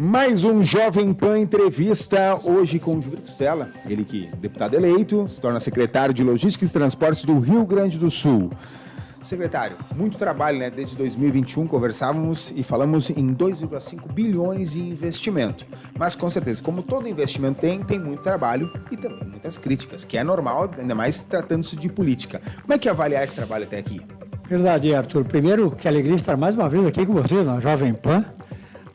Mais um Jovem Pan Entrevista, hoje com o Júlio Costela, ele que, deputado eleito, se torna secretário de Logística e Transportes do Rio Grande do Sul. Secretário, muito trabalho, né? Desde 2021 conversávamos e falamos em 2,5 bilhões em investimento. Mas com certeza, como todo investimento tem muito trabalho e também muitas críticas, que é normal, ainda mais tratando-se de política. Como é que avaliar esse trabalho até aqui? Verdade, Arthur. Primeiro, que alegria estar mais uma vez aqui com vocês na Jovem Pan,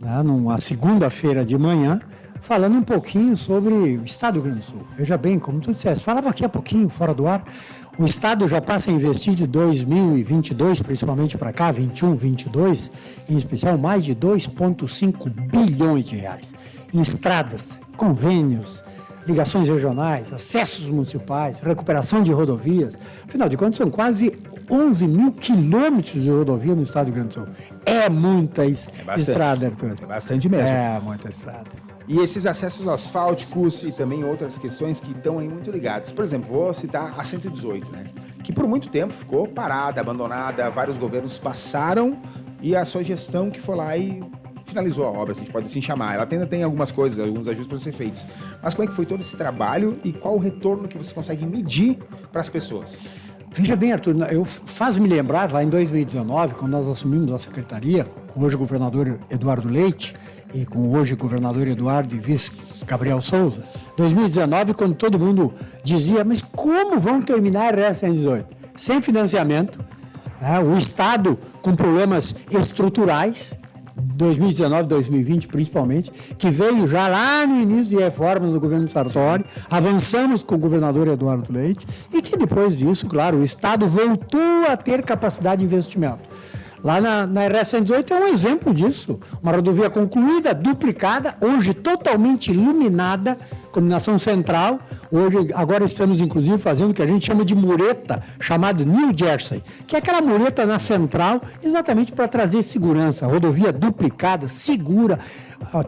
né, numa segunda-feira de manhã, falando um pouquinho sobre o Estado do Rio Grande do Sul. Veja bem, como tu disseste, falava aqui há pouquinho, fora do ar, o Estado já passa a investir de 2022, principalmente para cá, 21, 22, em especial mais de 2,5 bilhões de reais em estradas, convênios, ligações regionais, acessos municipais, recuperação de rodovias. Afinal de contas, são quase 11 mil quilômetros de rodovia no estado do Rio Grande do Sul. É muita estrada, Arthur. É bastante mesmo. É muita estrada. E esses acessos asfálticos e também outras questões que estão aí muito ligadas. Por exemplo, vou citar a 118, né? Que por muito tempo ficou parada, abandonada, vários governos passaram e a sua gestão que foi lá e finalizou a obra, a gente pode assim chamar. Ela ainda tem algumas coisas, alguns ajustes para ser feitos. Mas como é que foi todo esse trabalho e qual o retorno que você consegue medir para as pessoas? Veja bem, Arthur, faz-me lembrar, lá em 2019, quando nós assumimos a secretaria, com hoje o governador Eduardo Leite e com hoje o governador Eduardo e vice Gabriel Souza, 2019, quando todo mundo dizia, mas como vão terminar a RS-118? Sem financiamento, né? O Estado com problemas estruturais, 2019, 2020 principalmente, que veio já lá no início de reformas do governo Sartori, avançamos com o governador Eduardo Leite e que depois disso, claro, o Estado voltou a ter capacidade de investimento. Lá na RS-118 é um exemplo disso, uma rodovia concluída, duplicada, hoje totalmente iluminada, combinação central. Hoje, agora estamos inclusive fazendo o que a gente chama de mureta, chamado New Jersey, que é aquela mureta na central, exatamente para trazer segurança. Rodovia duplicada, segura.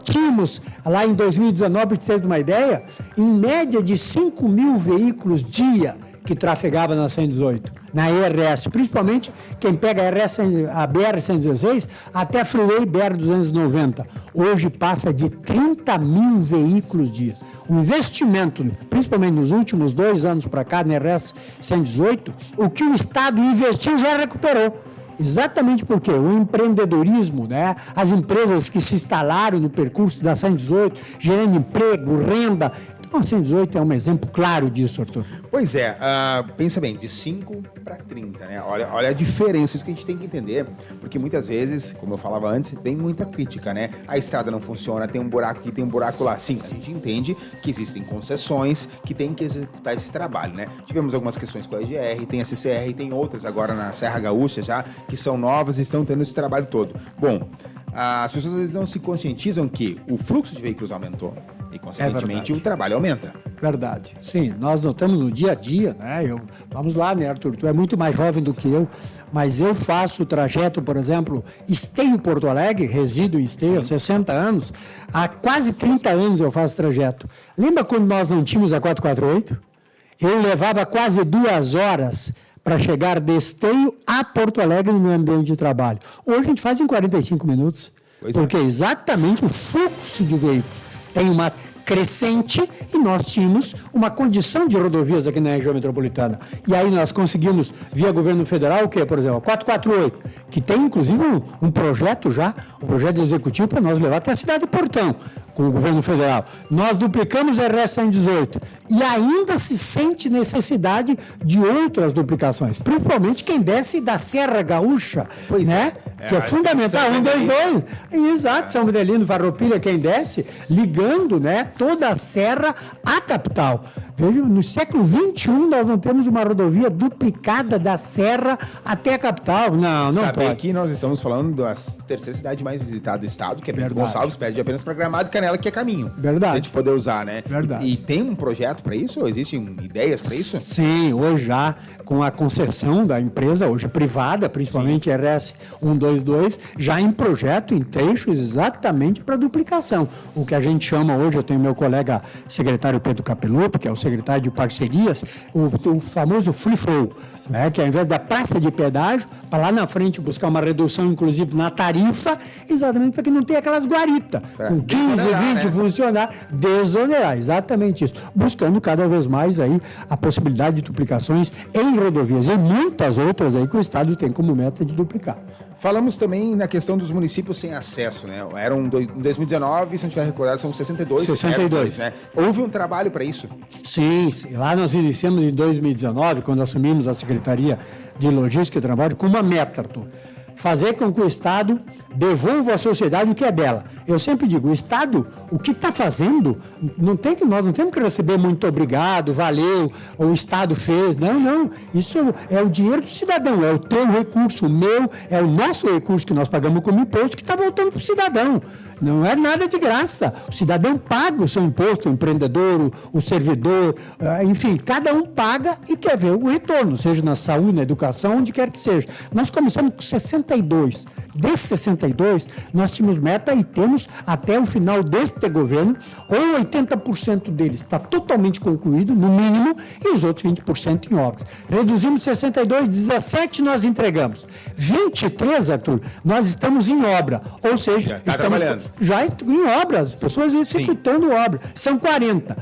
Tínhamos lá em 2019, para ter uma ideia, em média de 5 mil veículos dia que trafegava na 118, na ERS, principalmente quem pega a BR-116 até a Freeway BR-290. Hoje passa de 30 mil veículos dia. O investimento, principalmente nos últimos 2 anos para cá, na RS-118, o que o Estado investiu já recuperou. Exatamente porque o empreendedorismo, né, as empresas que se instalaram no percurso da 118, gerando emprego, renda. Então, a 118 é um exemplo claro disso, Arthur. Pois é, pensa bem, de 5 para 30, né? Olha a diferença, isso que a gente tem que entender, porque muitas vezes, como eu falava antes, tem muita crítica, né? A estrada não funciona, tem um buraco aqui, tem um buraco lá. Sim, a gente entende que existem concessões que tem que executar esse trabalho, né? Tivemos algumas questões com a EGR, tem a CCR, tem outras agora na Serra Gaúcha já, que são novas e estão tendo esse trabalho todo. Bom, as pessoas às vezes não se conscientizam que o fluxo de veículos aumentou e, consequentemente, o trabalho aumenta. Verdade. Sim, nós notamos no dia a dia, né? Vamos lá, né, Arthur? Tu é muito mais jovem do que eu, mas eu faço o trajeto, por exemplo, Esteio-Porto Alegre, resido em Esteio há 60 anos, há quase 30 anos eu faço trajeto. Lembra quando nós não tínhamos a 448? Eu levava quase 2 horas para chegar de Esteio a Porto Alegre no meu ambiente de trabalho. Hoje a gente faz em 45 minutos, porque exatamente o fluxo de veículos tem uma crescente e nós tínhamos uma condição de rodovias aqui na região metropolitana. E aí nós conseguimos, via governo federal, o quê? Por exemplo, a 448, que tem inclusive um projeto já, um projeto executivo para nós levar até a cidade de Portão, com o governo federal. Nós duplicamos a RS-118 e ainda se sente necessidade de outras duplicações, principalmente quem desce da Serra Gaúcha, né? Que é fundamental, 1, 2, 2. Exato, São Fidelino, Farroupilha, quem desce, ligando, né, toda a serra à capital. Veja, no século XXI nós não temos uma rodovia duplicada da serra até a capital. Não Saber pode. que nós estamos falando da terceira cidade mais visitada do estado, que é Bento Gonçalves, perde apenas para Gramado e Canela, que é caminho. Verdade. Pra gente poder usar, né? Verdade. E tem um projeto para isso? Ou existem ideias para isso? Sim, hoje já com a concessão da empresa, hoje privada, principalmente RS 122, já em projeto, em trechos exatamente para duplicação. O que a gente chama hoje, eu tenho meu colega secretário Pedro Capelupi, que é o secretário de Parcerias, o famoso free flow, né? Que ao invés da praça de pedágio, para lá na frente buscar uma redução, inclusive, na tarifa, exatamente para que não tenha aquelas guaritas, com 15, 20 funcionários, desonerar, exatamente isso. Buscando cada vez mais aí a possibilidade de duplicações em rodovias e muitas outras aí que o Estado tem como meta de duplicar. Falamos também na questão dos municípios sem acesso, né? Em 2019, se não tiver recordado, são 62. 62. Né? Houve um trabalho para isso? Sim, lá nós iniciamos em 2019, quando assumimos a Secretaria de Logística e Trabalho, com uma meta, Arthur. Fazer com que o Estado devolva à sociedade o que é dela. Eu sempre digo, o Estado, o que está fazendo, nós não temos que receber muito obrigado, valeu, o Estado fez. Não. Isso é o dinheiro do cidadão, é o teu recurso, o meu, é o nosso recurso que nós pagamos como imposto que está voltando para o cidadão. Não é nada de graça. O cidadão paga o seu imposto, o empreendedor, o servidor, enfim, cada um paga e quer ver o retorno, seja na saúde, na educação, onde quer que seja. Nós começamos com 62. Desses 62, nós tínhamos meta e temos até o final deste governo, ou 80% deles está totalmente concluído, no mínimo, e os outros 20% em obras. Reduzimos 62, 17 nós entregamos. 23, Arthur, nós estamos em obra, ou seja, estamos já em obras, pessoas executando obra. São 40.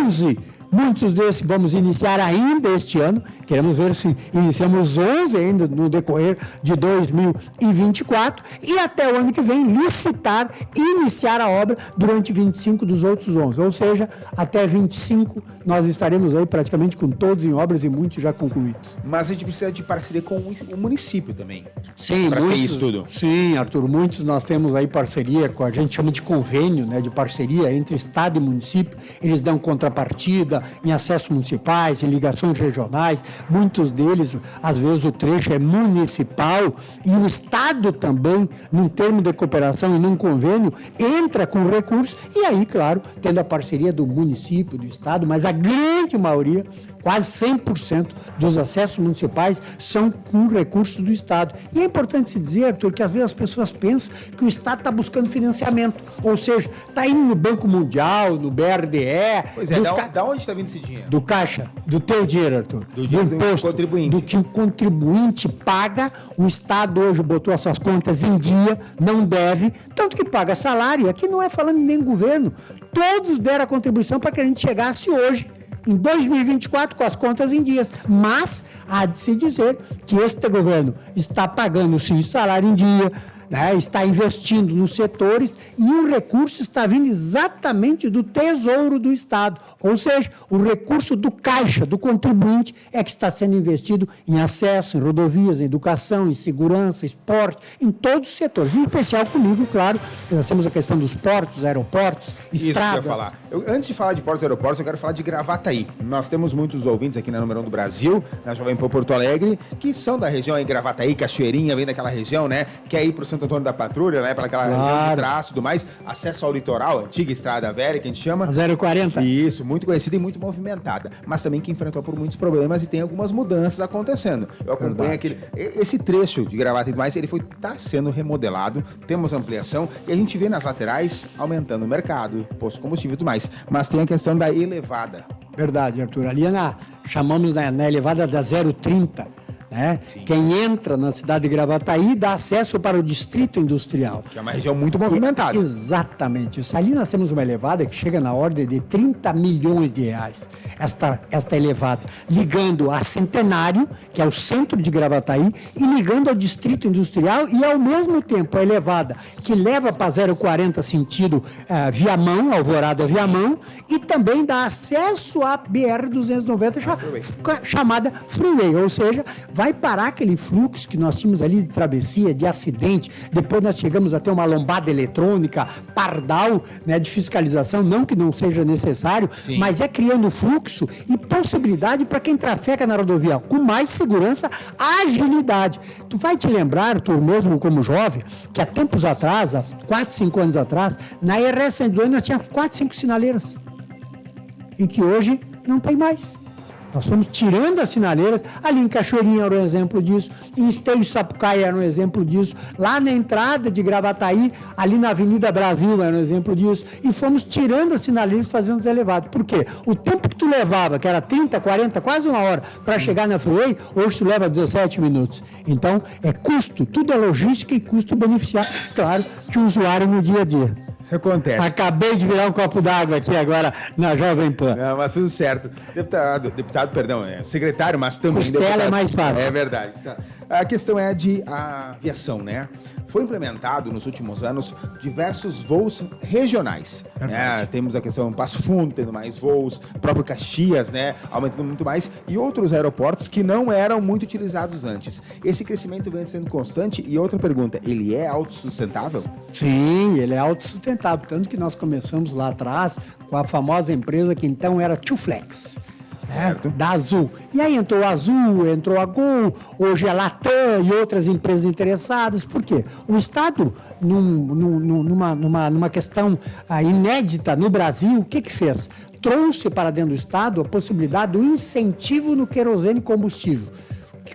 11, muitos desses vamos iniciar ainda este ano. Queremos ver se iniciamos 11 ainda no decorrer de 2024 e até o ano que vem licitar e iniciar a obra durante 25 dos outros 11. Ou seja, até 25 nós estaremos aí praticamente com todos em obras e muitos já concluídos. Mas a gente precisa de parceria com o município também. Sim, para ter isso tudo. Sim, Arthur, muitos nós temos aí parceria com a gente chama de convênio, né, de parceria entre Estado e município. Eles dão contrapartida em acessos municipais, em ligações regionais. Muitos deles, às vezes, o trecho é municipal e o Estado também, num termo de cooperação e num convênio, entra com recursos e aí, claro, tendo a parceria do município, do Estado, mas a grande maioria, quase 100% dos acessos municipais são com recursos do Estado. E é importante se dizer, Arthur, que às vezes as pessoas pensam que o Estado está buscando financiamento, ou seja, está indo no Banco Mundial, no BRDE... Pois é, da onde está vindo esse dinheiro? Do caixa, do teu dinheiro, Arthur. Do dinheiro do imposto, contribuinte. do que o contribuinte paga, o Estado hoje botou essas contas em dia, não deve, tanto que paga salário. Aqui não é falando nem governo. Todos deram a contribuição para que a gente chegasse hoje, em 2024, com as contas em dias. Mas há de se dizer que este governo está pagando sim salário em dia, né, está investindo nos setores e o recurso está vindo exatamente do Tesouro do Estado. Ou seja, o recurso do caixa, do contribuinte, é que está sendo investido em acesso, em rodovias, em educação, em segurança, esporte, em todos os setores. Em especial comigo, claro, nós temos a questão dos portos, aeroportos, estradas. Isso que eu ia falar. Antes de falar de portos e aeroportos, eu quero falar de Gravataí. Nós temos muitos ouvintes aqui na Número 1 do Brasil, na Jovem Pan Porto Alegre, que são da região em Gravataí, Cachoeirinha, vem daquela região, né? Quer ir pro Santo Antônio da Patrulha, né? Para aquela região de traço e tudo mais. Acesso ao litoral, antiga estrada velha, que a gente chama. 040. Isso, muito conhecida e muito movimentada. Mas também que enfrentou por muitos problemas e tem algumas mudanças acontecendo. Eu acompanho esse trecho de Gravataí e tudo mais, ele está sendo remodelado, temos ampliação e a gente vê nas laterais aumentando o mercado, posto de combustível e tudo mais. Mas tem a questão da elevada. Verdade, Arthur. Ali chamamos na elevada da 030. Né? Quem entra na cidade de Gravataí dá acesso para o distrito industrial. Que é uma região muito movimentada. Exatamente. Isso. Ali nós temos uma elevada que chega na ordem de 30 milhões de reais. Esta elevada, ligando a Centenário, que é o centro de Gravataí, e ligando ao distrito industrial e, ao mesmo tempo, a elevada que leva para 040 sentido Viamão, Alvorada Viamão, e também dá acesso à BR-290, chamada Freeway, ou seja, vai parar aquele fluxo que nós tínhamos ali de travessia, de acidente, depois nós chegamos a ter uma lombada eletrônica, pardal, né, de fiscalização, não que não seja necessário, sim, mas é criando fluxo e possibilidade para quem trafega na rodovia com mais segurança, agilidade. Tu vai te lembrar, tu mesmo como jovem, que há tempos atrás, há 4, 5 anos atrás, na RS 102 nós tínhamos 4, 5 sinaleiras e que hoje não tem mais. Nós fomos tirando as sinaleiras. Ali em Cachoeirinha era um exemplo disso, em Esteio Sapucaí era um exemplo disso, lá na entrada de Gravataí, ali na Avenida Brasil era um exemplo disso, e fomos tirando as sinaleiras e fazendo os elevados. Por quê? O tempo que tu levava, que era 30, 40, quase uma hora, para chegar na freeway, hoje tu leva 17 minutos. Então, é custo, tudo é logística e custo beneficiar, claro, que o usuário no dia a dia. Isso acontece. Acabei de virar um copo d'água aqui agora na Jovem Pan. Não, mas tudo certo. Deputado, perdão, secretário, mas também Costela deputado. é mais fácil. É verdade. A questão é de aviação, né? Foi implementado nos últimos anos diversos voos regionais. Né? Temos a questão Passo Fundo, tendo mais voos, próprio Caxias, né? Aumentando muito mais, e outros aeroportos que não eram muito utilizados antes. Esse crescimento vem sendo constante. E outra pergunta, ele é autossustentável? Sim, ele é autossustentável. Tanto que nós começamos lá atrás com a famosa empresa que então era Tuflex. Certo. Da Azul. E aí entrou a Azul, entrou a Gol, hoje é a Latam e outras empresas interessadas. Por quê? O Estado, numa questão inédita no Brasil, o que fez? Trouxe para dentro do Estado a possibilidade do incentivo no querosene combustível.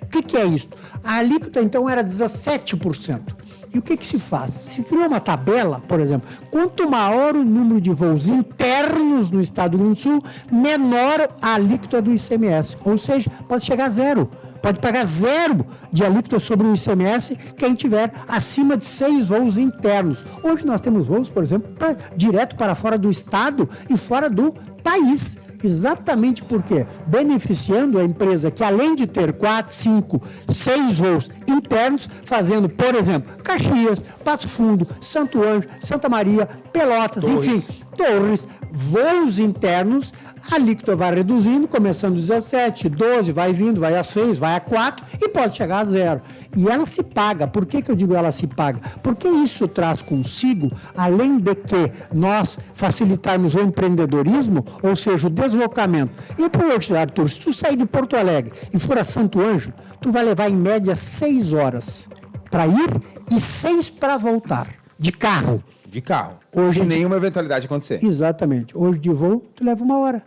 O que é isso? A alíquota, então, era 17%. E o que se faz? Se cria uma tabela, por exemplo, quanto maior o número de voos internos no Estado do Rio Grande do Sul, menor a alíquota do ICMS. Ou seja, pode chegar a zero. Pode pagar zero de alíquota sobre o ICMS quem tiver acima de 6 voos internos. Hoje nós temos voos, por exemplo, direto para fora do Estado e fora do país. Exatamente porque beneficiando a empresa que, além de ter 4, 5, 6 voos internos, fazendo, por exemplo, Caxias, Passo Fundo, Santo Ângelo, Santa Maria, Pelotas, enfim, Torres, voos internos, a alíquota vai reduzindo, começando 17, 12, vai vindo, vai a 6, vai a 4 e pode chegar a 0. E ela se paga. Por que eu digo ela se paga? Porque isso traz consigo, além de que nós facilitarmos o empreendedorismo, ou seja, o deslocamento. E por outro, Arthur, se tu sair de Porto Alegre e for a Santo Ângelo, tu vai levar em média 6 horas para ir e 6 para voltar, de carro. De carro. Hoje sem nenhuma eventualidade acontecer. Exatamente. Hoje de voo, tu leva 1 hora.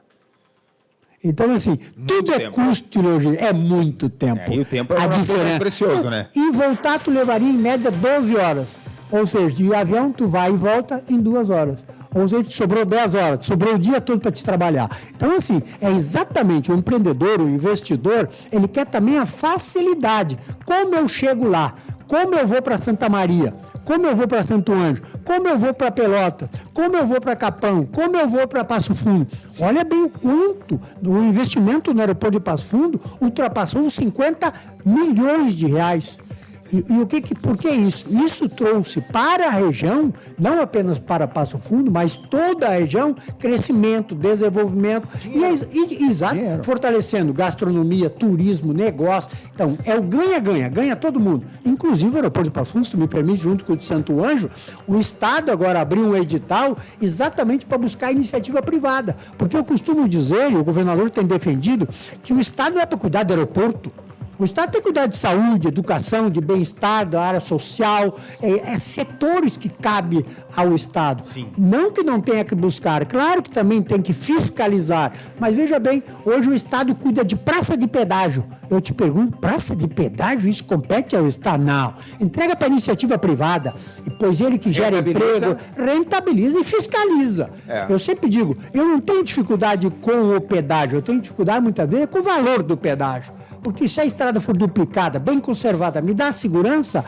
Então, assim, tudo é custo e logística. É muito tempo. E o tempo é o nosso mais precioso, né? E voltar, tu levaria em média 12 horas. Ou seja, de avião, tu vai e volta em 2 horas. Ou seja, te sobrou 10 horas, te sobrou o dia todo para te trabalhar. Então, assim, é exatamente o empreendedor, o investidor, ele quer também a facilidade. Como eu chego lá? Como eu vou para Santa Maria? Como eu vou para Santo Ângelo? Como eu vou para Pelotas? Como eu vou para Capão? Como eu vou para Passo Fundo? Olha bem o quanto o investimento no aeroporto de Passo Fundo ultrapassou os 50 milhões de reais. E por que isso? Isso trouxe para a região, não apenas para Passo Fundo, mas toda a região, crescimento, desenvolvimento, fortalecendo gastronomia, turismo, negócio. Então, é o ganha-ganha, ganha todo mundo. Inclusive o aeroporto de Passo Fundo, se tu me permite, junto com o de Santo Ângelo, o Estado agora abriu um edital exatamente para buscar iniciativa privada. Porque eu costumo dizer, e o governador tem defendido, que o Estado não é para cuidar do aeroporto. O Estado tem que cuidar de saúde, educação, de bem-estar, da área social, setores que cabe ao Estado. Sim. Não que não tenha que buscar, claro que também tem que fiscalizar, mas veja bem, hoje o Estado cuida de praça de pedágio. Eu te pergunto, praça de pedágio, isso compete ao Estado? Não. Entrega para a iniciativa privada, pois ele que gera emprego, rentabiliza e fiscaliza. Eu sempre digo, eu não tenho dificuldade com o pedágio, eu tenho dificuldade muitas vezes com o valor do pedágio. Porque se a estrada for duplicada, bem conservada, me dá segurança,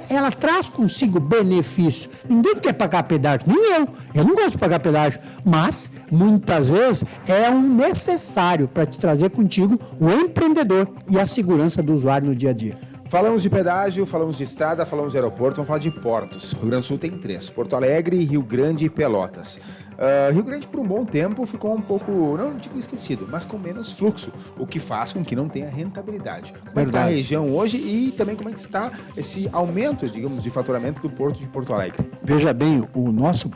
ela traz consigo benefício. Ninguém quer pagar pedágio, nem eu. Eu não gosto de pagar pedágio. Mas, muitas vezes, é um necessário para te trazer contigo o empreendedor e a segurança do usuário no dia a dia. Falamos de pedágio, falamos de estrada, falamos de aeroporto, vamos falar de portos. O Rio Grande do Sul tem 3, Porto Alegre, Rio Grande e Pelotas. Rio Grande, por um bom tempo, ficou um pouco, não digo esquecido, mas com menos fluxo, o que faz com que não tenha rentabilidade. Como é que está a região hoje e também como é que está esse aumento, digamos, de faturamento do Porto de Porto Alegre? Veja bem, o nosso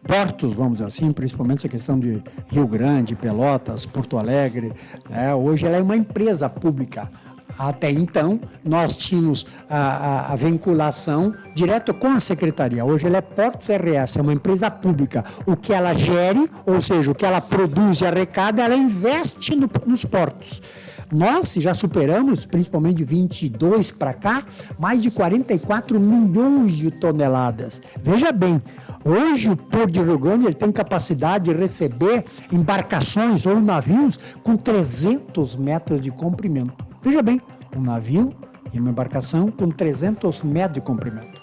portos, vamos dizer assim, principalmente essa questão de Rio Grande, Pelotas, Porto Alegre, né, hoje ela é uma empresa pública. Até então, nós tínhamos a vinculação direta com a Secretaria. Hoje ela é Portos RS, é uma empresa pública. O que ela gere, ou seja, o que ela produz e arrecada, ela investe nos portos. Nós já superamos, principalmente de 22 para cá, mais de 44 milhões de toneladas. Veja bem, hoje o Porto de Rio Grande ele tem capacidade de receber embarcações ou navios com 300 metros de comprimento. Veja bem, um navio e uma embarcação com 300 metros de comprimento.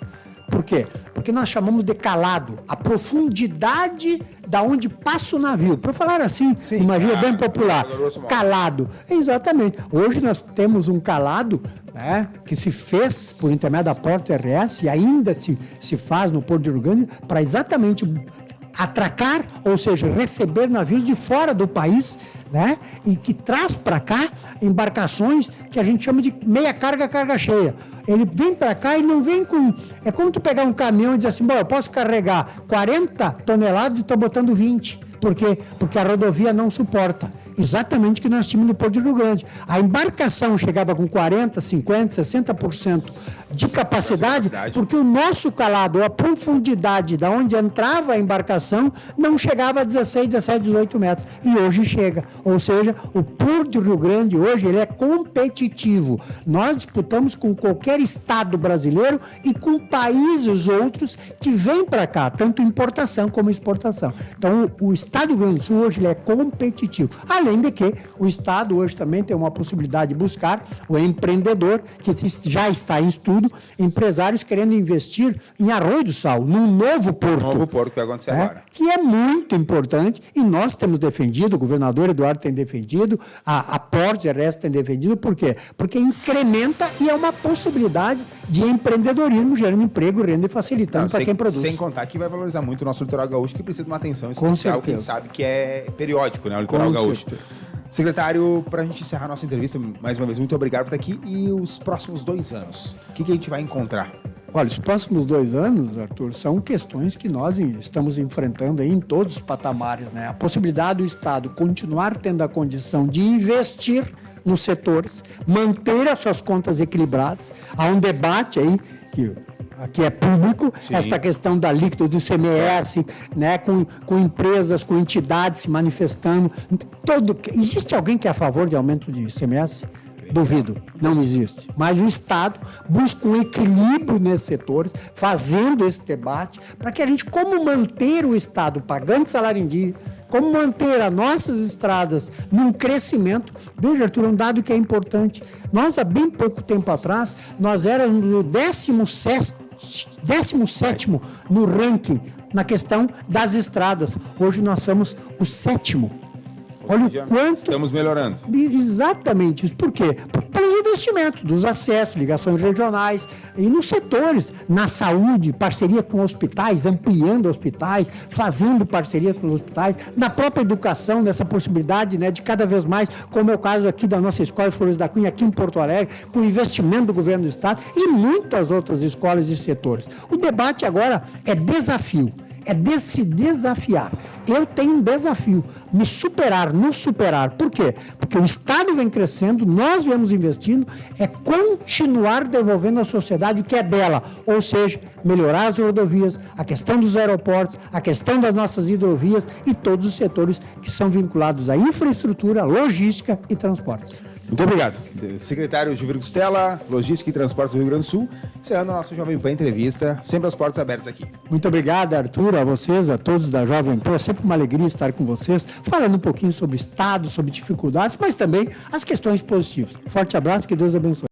Por quê? Porque nós chamamos de calado, a profundidade da onde passa o navio. Para falar assim, imagina bem popular, calado. Exatamente. Hoje nós temos um calado, né, que se fez por intermédio da Porto RS e ainda se faz no Porto de Rio Grande para exatamente atracar, ou seja, receber navios de fora do país, né? E que traz para cá embarcações que a gente chama de meia carga, carga cheia. Ele vem para cá e não vem com... É como tu pegar um caminhão e dizer assim, bom, eu posso carregar 40 toneladas e estou botando 20. Por quê? Porque a rodovia não suporta. Exatamente o que nós tínhamos no Porto de Rio Grande. A embarcação chegava com 40%, 50%, 60% de capacidade, porque o nosso calado, a profundidade da onde entrava a embarcação, não chegava a 16, 17, 18 metros. E hoje chega. Ou seja, o Porto de Rio Grande hoje ele é competitivo. Nós disputamos com qualquer estado brasileiro e com países outros que vêm para cá, tanto importação como exportação. Então, o estado do Rio Grande do Sul hoje ele é competitivo. Além de que o Estado hoje também tem uma possibilidade de buscar o empreendedor, que já está em estudo, empresários querendo investir em Arroio do Sal, num novo porto. Novo porto que vai acontecer agora. Que é muito importante e nós temos defendido, o governador Eduardo tem defendido, a Portos RS tem defendido, por quê? Porque incrementa e é uma possibilidade de empreendedorismo, gerando emprego, renda e facilitando para quem produz. Sem contar que vai valorizar muito o nosso litoral gaúcho, que precisa de uma atenção especial, quem sabe que é periódico, né, o litoral gaúcho. Secretário, para a gente encerrar a nossa entrevista, mais uma vez, muito obrigado por estar aqui. E os próximos 2 anos, o que a gente vai encontrar? Olha, os próximos 2 anos, Arthur, são questões que nós estamos enfrentando aí em todos os patamares, né? A possibilidade do Estado continuar tendo a condição de investir nos setores, manter as suas contas equilibradas. Há um debate aí que aqui é público, sim, esta questão da alíquota do ICMS, né, com empresas, com entidades se manifestando. Existe alguém que é a favor de aumento de ICMS? Duvido, não existe. Mas o Estado busca um equilíbrio nesses setores, fazendo esse debate, para que a gente, como manter o Estado pagando salário em dia, como manter as nossas estradas num crescimento. Veja, Arthur, um dado que é importante. Nós, há bem pouco tempo atrás, nós éramos o 17º no ranking na questão das estradas. Hoje nós somos o 7º. Olha o quanto... Estamos melhorando. Exatamente isso. Por quê? Pelos investimentos, dos acessos, ligações regionais e nos setores, na saúde, parceria com hospitais, ampliando hospitais, fazendo parceria com os hospitais, na própria educação, nessa possibilidade, né, de cada vez mais, como é o caso aqui da nossa escola Flores da Cunha, aqui em Porto Alegre, com o investimento do governo do Estado e muitas outras escolas e setores. O debate agora é desafio. É de se desafiar. Eu tenho um desafio, nos superar. Por quê? Porque o Estado vem crescendo, nós viemos investindo, é continuar devolvendo à sociedade o que é dela, ou seja, melhorar as rodovias, a questão dos aeroportos, a questão das nossas hidrovias e todos os setores que são vinculados à infraestrutura, logística e transportes. Muito obrigado. Secretário Gilberto Costela, Logística e Transportes do Rio Grande do Sul, encerrando a nossa Jovem Pan Entrevista, sempre as portas abertas aqui. Muito obrigado, Arthur, a vocês, a todos da Jovem Pan. É sempre uma alegria estar com vocês, falando um pouquinho sobre o Estado, sobre dificuldades, mas também as questões positivas. Forte abraço, que Deus abençoe.